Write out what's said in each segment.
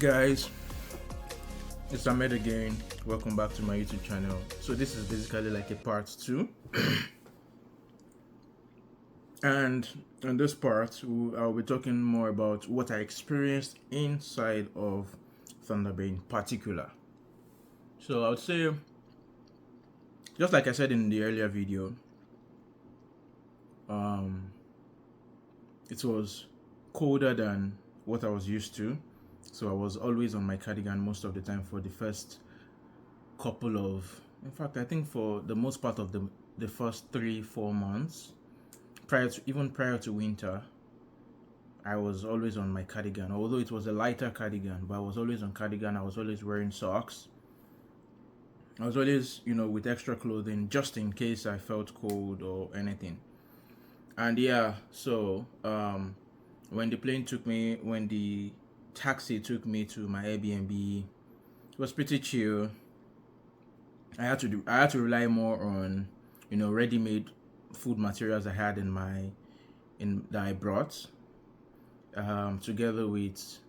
Guys, it's Ahmed again. Welcome back to my YouTube channel. So this is basically like a part 2. And in this part, I'll be talking more about what I experienced inside of Thunder Bay in particular. So I would say, just like I said in the earlier video, it was colder than what I was used to. So I was always on my cardigan most of the time for the first couple of, in fact, I think for the most part of the first 3-4 months, prior to winter, I was always on my cardigan. Although it was a lighter cardigan, but I was always on cardigan. I was always wearing socks. I was always, with extra clothing just in case I felt cold or anything. And yeah, so when the taxi took me to my Airbnb, it was pretty chill. I had to rely more on, ready-made food materials I had that I brought, together with.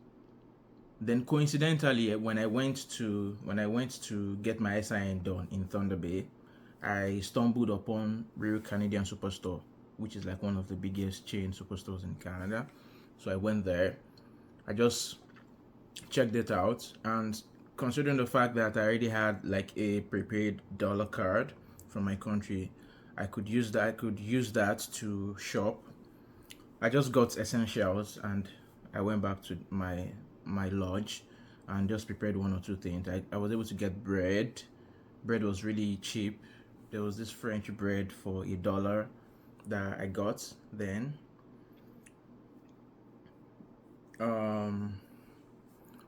Then coincidentally, when I went to get my SIN done in Thunder Bay, I stumbled upon Real Canadian Superstore, which is like one of the biggest chain superstores in Canada. So I went there. I just checked it out, and considering the fact that I already had like a prepaid dollar card from my country, I could use that to shop. I just got essentials and I went back to my lodge and just prepared one or two things. I was able to get bread. Bread was really cheap. There was this French bread for $1 that I got then.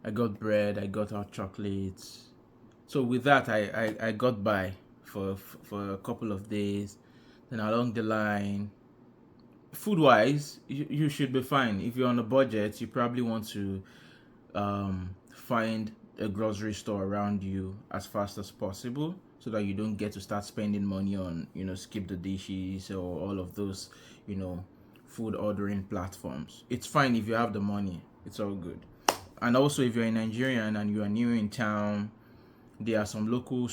I got bread, I got hot chocolates. So with that, I got by for a couple of days. Then along the line, food wise, you should be fine. If you're on a budget, you probably want to find a grocery store around you as fast as possible, so that you don't get to start spending money on skip the dishes or all of those food ordering platforms. It's fine if you have the money, it's all good. And also, if you're a Nigerian and you are new in town, there are some local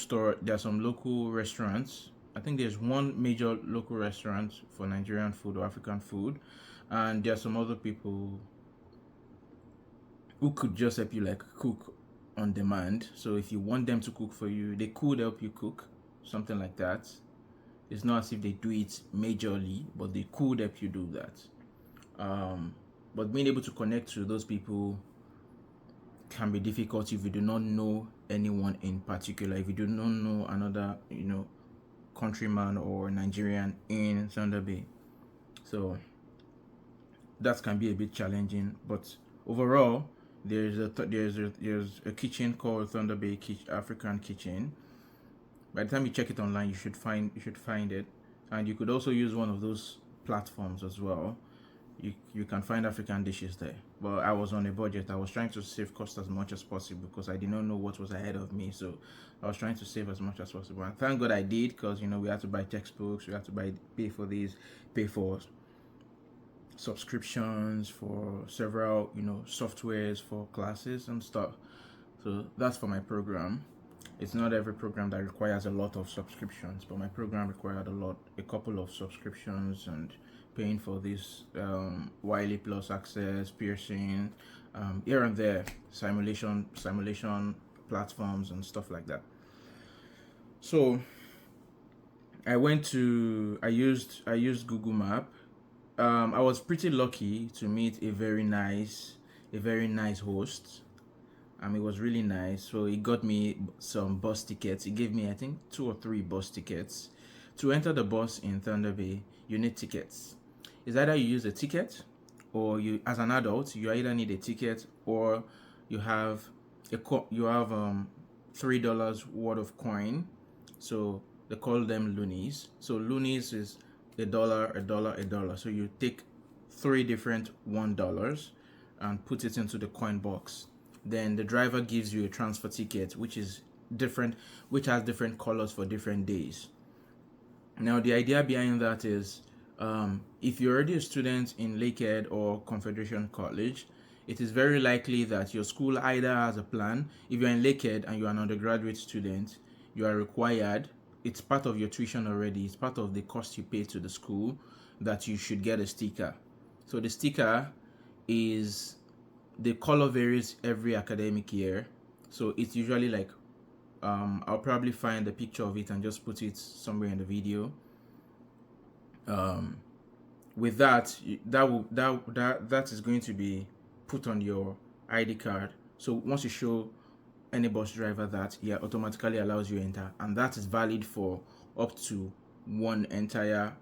restaurants. I think there's one major local restaurant for Nigerian food or African food, and there are some other people who could just help you like cook on demand. So if you want them to cook for you, they could help you cook, something like that. It's not as if they do it majorly, but they could help you do that. But being able to connect to those people can be difficult if you do not know anyone in particular. If you do not know another, countryman or Nigerian in Thunder Bay, so that can be a bit challenging. But overall, there's a kitchen called Thunder Bay African Kitchen. By the time you check it online, you should find it, and you could also use one of those platforms as well. You can find African dishes there. But I was on a budget. I was trying to save cost as much as possible because I did not know what was ahead of me. So I was trying to save as much as possible. And thank God I did, because we had to buy textbooks, we had to pay for subscriptions for several softwares for classes and stuff. So that's for my program. It's not every program that requires a lot of subscriptions, but my program required a couple of subscriptions, and paying for this Wiley Plus access, Pearson, here and there, simulation platforms and stuff like that. So I used Google Map. I was pretty lucky to meet a very nice host. It was really nice. So he got me some bus tickets. He gave me, I think, 2 or 3 bus tickets. To enter the bus in Thunder Bay, you need tickets. It's either you use a ticket, or you, as an adult, you either need a ticket, or you have $3 worth of coin. So they call them loonies. So loonies is $1. So you take 3 different $1 and put it into the coin box. Then the driver gives you a transfer ticket, which has different colors for different days. Now, the idea behind that is, if you're already a student in Lakehead or Confederation College, it is very likely that your school either has a plan. If you're in Lakehead and you're an undergraduate student, you are required, it's part of your tuition already, it's part of the cost you pay to the school, that you should get a sticker. So the sticker is, the color varies every academic year. So it's usually like, I'll probably find a picture of it and just put it somewhere in the video. With that, that is going to be put on your ID card. So once you show any bus driver that, yeah, automatically allows you enter, and that is valid for up to one entire,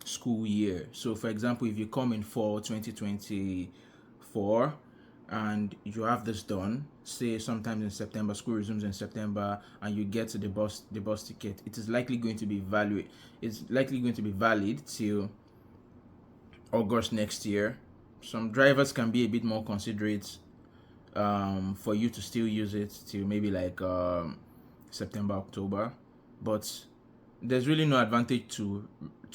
school year. So for example, if you come in for 2024 and you have this done, say sometimes in September, school resumes in September, and you get the bus ticket, it is likely going to be valid till August next year. Some drivers can be a bit more considerate, for you to still use it till maybe like September, October, but there's really no advantage to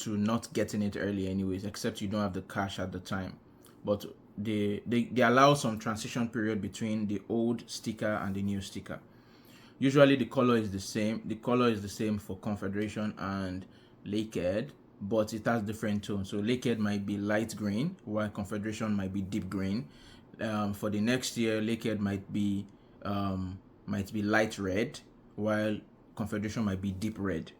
not getting it early anyways, except you don't have the cash at the time. But they allow some transition period between the old sticker and the new sticker. Usually the color is the same for Confederation and Lakehead, but it has different tones. So Lakehead might be light green, while Confederation might be deep green. For the next year, Lakehead might be light red, while Confederation might be deep red.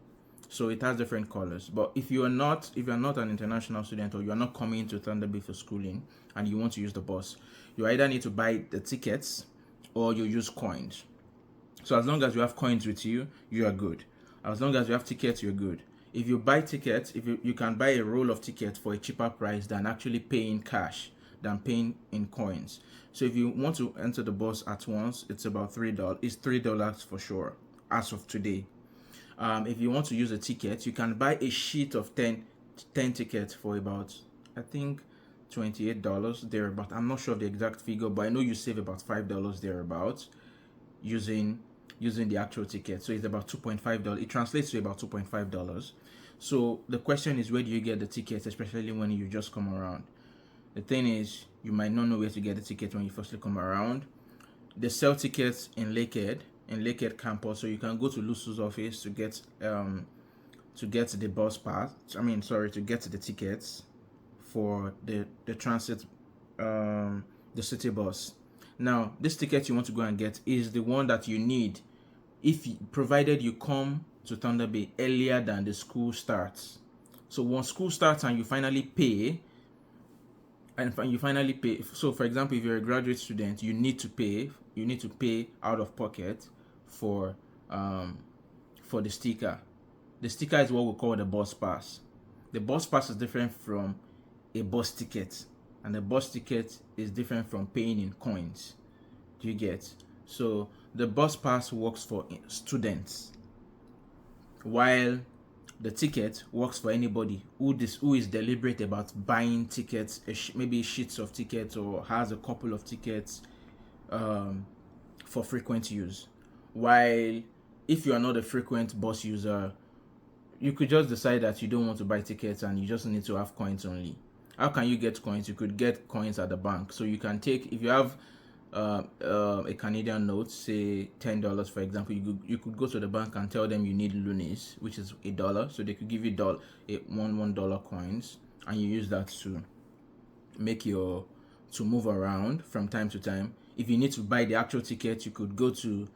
So it has different colors. But if you're not an international student, or you're not coming to Thunder Bay for schooling and you want to use the bus, you either need to buy the tickets or you use coins. So as long as you have coins with you, you are good. As long as you have tickets, you're good. If you buy tickets, if you can buy a roll of tickets for a cheaper price than actually paying cash, than paying in coins. So if you want to enter the bus at once, it's about $3. It's $3 for sure as of today. If you want to use a ticket, you can buy a sheet of 10 tickets for about, I think, $28 thereabout. I'm not sure of the exact figure, but I know you save about $5 thereabout using the actual ticket. So it's about $2.5. It translates to about $2.5. So the question is, where do you get the tickets, especially when you just come around? The thing is, you might not know where to get the ticket when you firstly come around. They sell tickets in Lakehead campus, so you can go to Lusu's office to get the bus pass. To get the tickets for the transit, the city bus. Now, this ticket you want to go and get is the one that you need, provided you come to Thunder Bay earlier than the school starts. So once school starts and you finally pay, so for example, if you're a graduate student, you need to pay out of pocket for the sticker. The sticker is what we call the bus pass. The bus pass is different from a bus ticket, and the bus ticket is different from paying in coins. Do you get? So the bus pass works for students, while the ticket works for anybody who is deliberate about buying tickets, maybe sheets of tickets, or has a couple of tickets for frequent use. While if you are not a frequent bus user, you could just decide that you don't want to buy tickets and you just need to have coins only. How can you get coins? You could get coins at the bank. So you can take, if you have a Canadian note, say $10 for example, you could go to the bank and tell them you need loonies, which is $1, so they could give you $1 coins, and you use that to move around from time to time. If you need to buy the actual ticket, you could go to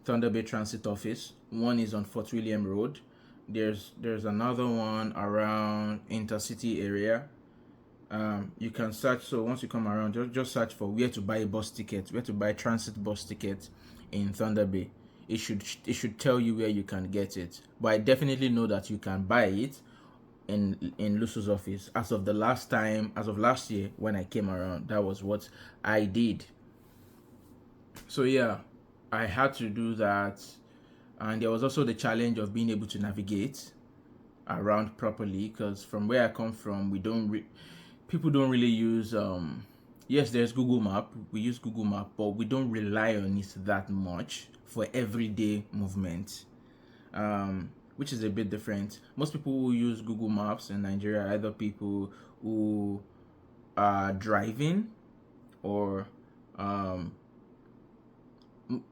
Thunder Bay Transit office. One is on Fort William Road. There's another one around Intercity area. You can search. So once you come around, just search for where to buy a bus ticket, where to buy transit bus ticket in Thunder Bay. It should tell you where you can get it. But I definitely know that you can buy it in Lusu's office. As of last year when I came around, that was what I did. So yeah, I had to do that, and there was also the challenge of being able to navigate around properly, because from where I come from, people don't really use yes, there's Google Map. We use Google Map, but we don't rely on it that much for everyday movement, which is a bit different. Most people who use Google Maps in Nigeria are either people who are driving, or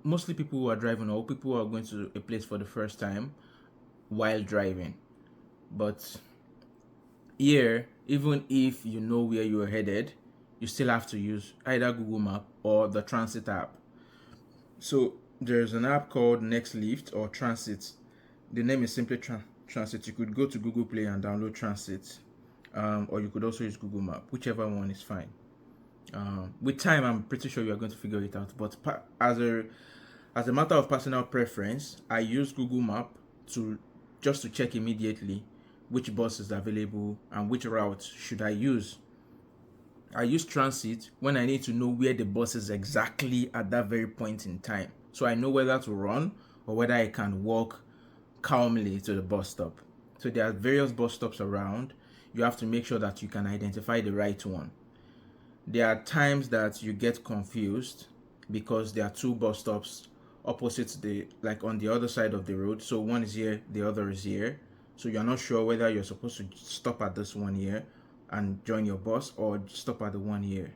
mostly people who are driving, or people who are going to a place for the first time while driving. But here, even if you know where you are headed, you still have to use either Google Map or the Transit app. So there's an app called Nextlift or Transit. The name is simply Transit. You could go to Google Play and download Transit, or you could also use Google Map. Whichever one is fine. With time, I'm pretty sure you are going to figure it out. But as a matter of personal preference, I use Google Map to just to check immediately which bus is available and which route should I use. I use Transit when I need to know where the bus is exactly at that very point in time, so I know whether to run or whether I can walk calmly to the bus stop. So there are various bus stops around. You have to make sure that you can identify the right one. There are times that you get confused because there are two bus stops opposite, like on the other side of the road. So one is here, the other is here. So you're not sure whether you're supposed to stop at this one here and join your bus, or stop at the one here.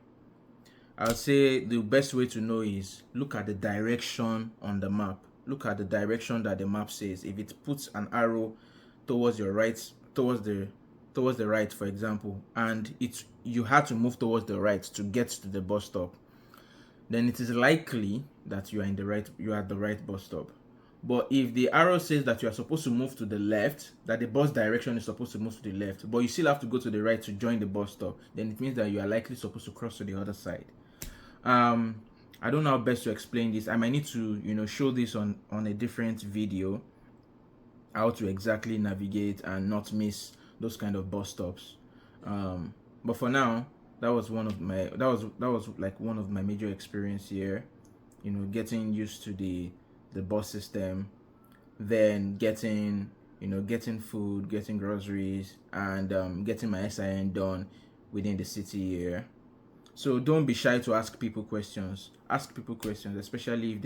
I would say the best way to know is look at the direction on the map. Look at the direction that the map says. If it puts an arrow towards your right, towards the right, for example, and you had to move towards the right to get to the bus stop, then it is likely that you are at the right bus stop. But if the arrow says that you are supposed to move to the left, that the bus direction is supposed to move to the left, but you still have to go to the right to join the bus stop, then it means that you are likely supposed to cross to the other side. I don't know how best to explain this. I might need to, show this on a different video, how to exactly navigate and not miss those kind of bus stops. But for now, that was like one of my major experience here. Getting used to the bus system, then getting food, getting groceries, and getting my SIN done within the city here. So don't be shy to ask people questions. Ask people questions, especially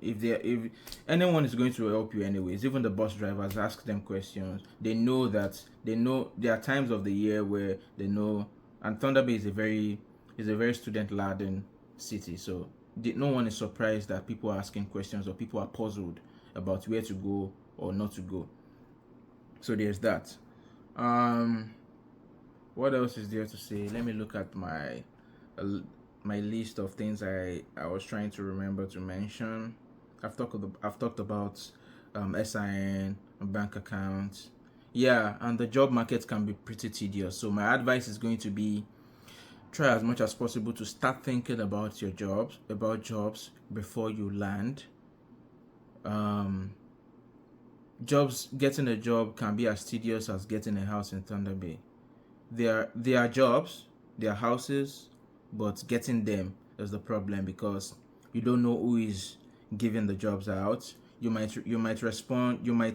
if anyone is going to help you anyways. Even the bus drivers, ask them questions. They know there are times of the year where they know. And Thunder Bay is a very student laden city, so no one is surprised that people are asking questions or people are puzzled about where to go or not to go. So there's that. What else is there to say? Let me look at my list of things I was trying to remember to mention. I've talked about SIN, bank accounts. Yeah, and the job market can be pretty tedious. So my advice is going to be, try as much as possible to start thinking about jobs before you land. Getting a job can be as tedious as getting a house in Thunder Bay. There are jobs, there are houses, but getting them is the problem, because you don't know who is giving the jobs out. You might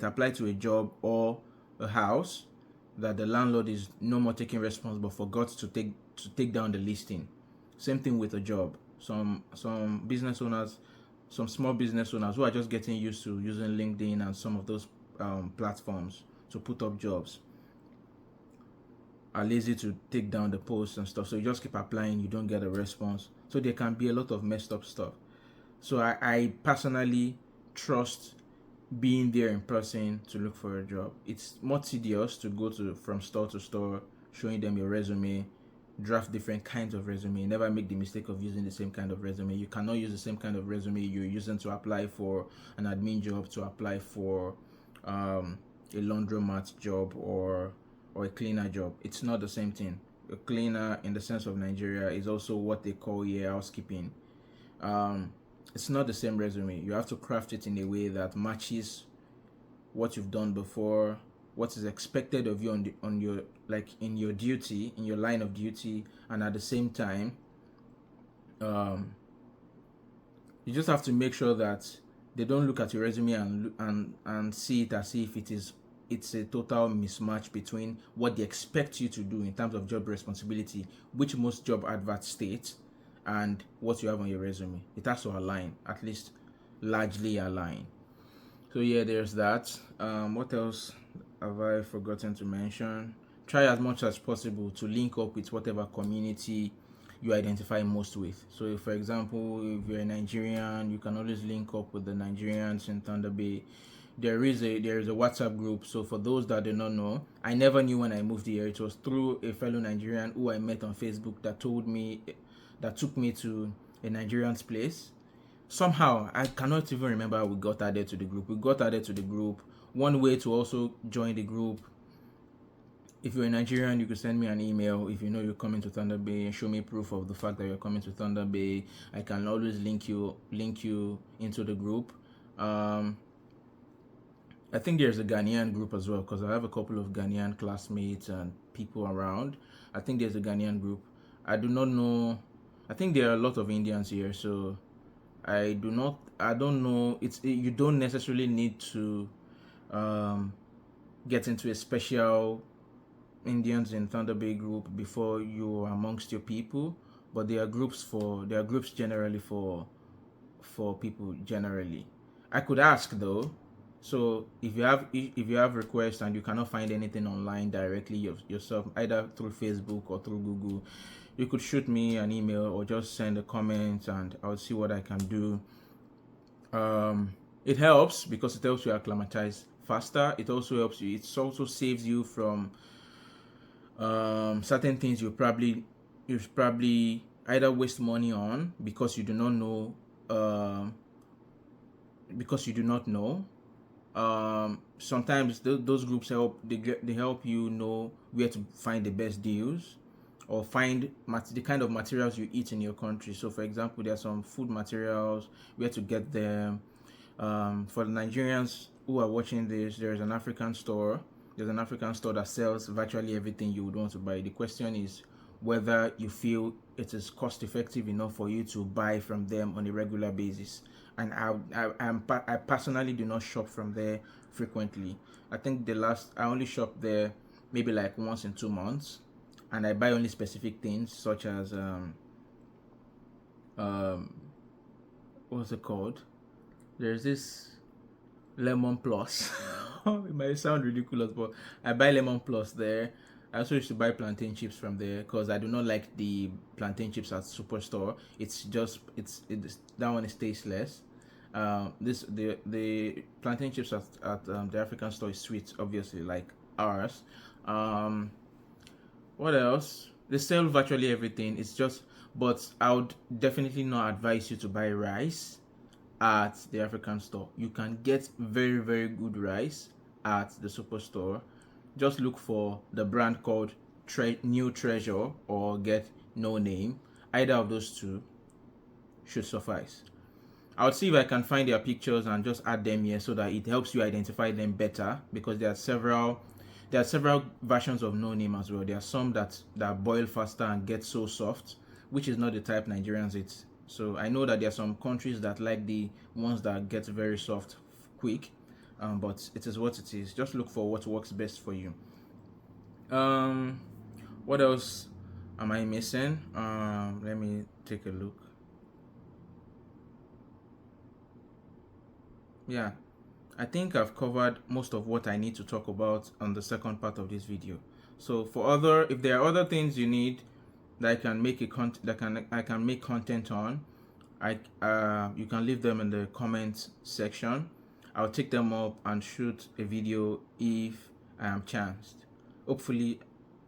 apply to a job or a house that the landlord is no more taking responsible, forgot to take down the listing. Same thing with a job. Some business owners, some small business owners who are just getting used to using LinkedIn and some of those platforms to put up jobs, are lazy to take down the posts and stuff. So you just keep applying, you don't get a response. So there can be a lot of messed up stuff. So I personally trust being there in person to look for a job. It's more tedious to go from store to store, showing them your resume, draft different kinds of resume. Never make the mistake of using the same kind of resume. You cannot use the same kind of resume you're using to apply for an admin job, to apply for a laundromat job or a cleaner job. It's not the same thing. A cleaner in the sense of Nigeria is also what they call here housekeeping. It's not the same resume. You have to craft it in a way that matches what you've done before, what is expected of you in your duty, in your line of duty, and at the same time, you just have to make sure that they don't look at your resume and see it as if it's a total mismatch between what they expect you to do in terms of job responsibility, which most job adverts state, and what you have on your resume. It has to align, at least largely align. So yeah, there's that. What else have I forgotten to mention? try as much as possible to link up with whatever community you identify most with. So, if, for example, if you're a Nigerian, you can always link up with the Nigerians in Thunder Bay. There is a WhatsApp group. So for those that do not know, I never knew when I moved here. It was through a fellow Nigerian who I met on Facebook that took me to a Nigerian's place. Somehow, I cannot even remember how we got added to the group. We got added to the group. One way to also join the group, if you're a Nigerian, you could send me an email if you know you're coming to Thunder Bay and show me proof of the fact that you're coming to Thunder Bay. I can always link you into the group. I think there's a Ghanaian group as well, because I have a couple of Ghanaian classmates and people around. I think there's a Ghanaian group. I do not know. I think there are a lot of Indians here, so I don't know. You don't necessarily need to get into a special Indians in Thunder Bay group before you are amongst your people, but there are groups generally for people generally. I could ask though. So if you have requests and you cannot find anything online directly yourself, either through Facebook or through Google, you could shoot me an email or just send a comment and I'll see what I can do. It helps because it helps you acclimatize faster. It also saves you from certain things you probably either waste money on because you do not know. Sometimes those groups they help you know where to find the best deals or find the kind of materials you eat in your country. So for example, there are some food materials, where to get them. For the Nigerians who are watching this, there's an African store that sells virtually everything you would want to buy. The question is whether you feel it is cost effective enough for you to buy from them on a regular basis. And I personally do not shop from there frequently. I think I only shop there maybe like once in 2 months, and I buy only specific things such as what's it called? There's this Lemon Plus. It might sound ridiculous, but I buy Lemon Plus there. I also used to buy plantain chips from there because I do not like the plantain chips at Superstore. It's that one is tasteless. The plantain chips at the African store is sweet, obviously, like ours. What else? They sell virtually everything. But I would definitely not advise you to buy rice at the African store. You can get very, very good rice at the Superstore. Just look for the brand called New Treasure or get No Name. Either of those two should suffice. I'll see if I can find their pictures and just add them here so that it helps you identify them better, because there are several versions of No Name as well. There are some that boil faster and get so soft, which is not the type Nigerians eat. So I know that there are some countries that like the ones that get very soft quick, but it is what it is. Just look for what works best for you. What else am I missing? Let me take a look. Yeah, I think I've covered most of what I need to talk about on the second part of this video. So if there are other things you need that I can make I can make content on, you can leave them in the comments section. I'll take them up and shoot a video if I am chanced. Hopefully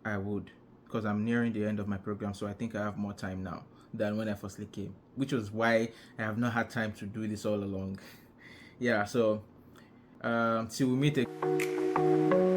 I would, because I'm nearing the end of my program, so I think I have more time now than when I firstly came, which was why I have not had time to do this all along. Yeah, so till we meet again.